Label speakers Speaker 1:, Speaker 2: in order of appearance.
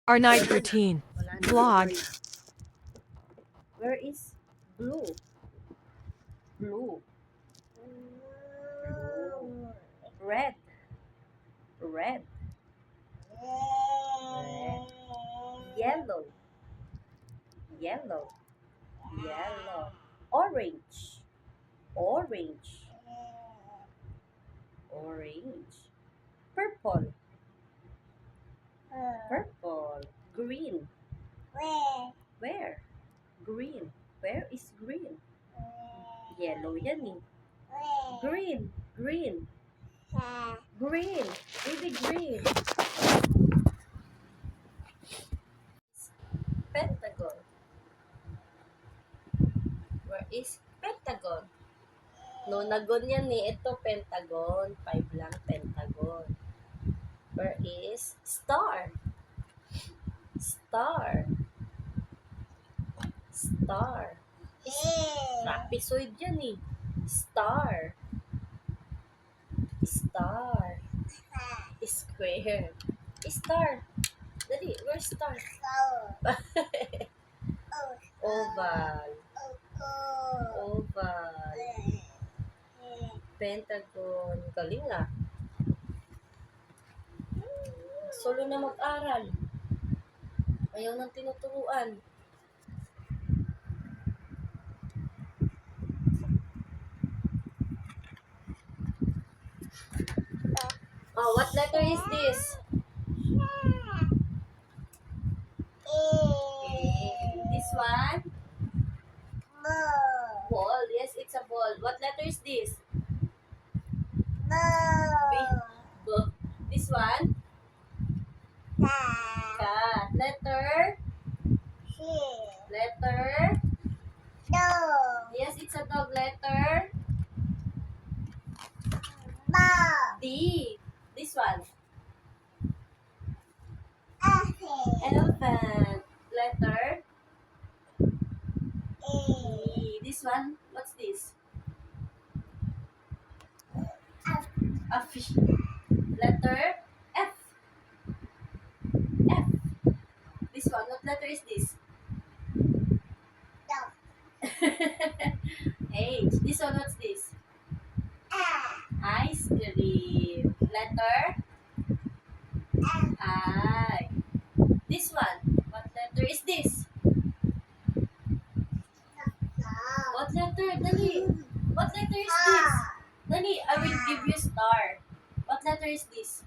Speaker 1: Our night routine.
Speaker 2: Wala na.
Speaker 1: Vlog.
Speaker 2: Where is blue? Blue. Red. Red. Yellow. Yellow. Yellow. Orange. Orange. Orange. Purple. Purple. Green. Where? Green. Where is green? Yellow yan eh. Green. Green. Green. Baby green. Pentagon. Where is Pentagon? Nonagon yan eh. Ito Pentagon. 5 lang Pentagon. Where is Star? Star. Star. Trapezoid yan eh. Star. Star. Square. Star. Dali, where's star? Oval. Oval. Pentagon. Galing ah. Solo na mag-aral. Ayaw nang tinuturuan. Oh, what letter is this? This one? Ball. Yes, it's a ball. What letter is this? B. This one? Cat. Letter? Letter? Yes, it's a dog. Letter? D. This one? Elephant. Letter? E. This one? What's this? A fish. Letter? F. F. This one, what letter is this? H. This one, what's this? Ice cream. Letter? I. This one, what letter is this? What letter? Dali. What letter is this? Dali, I will give you star. What letter is this?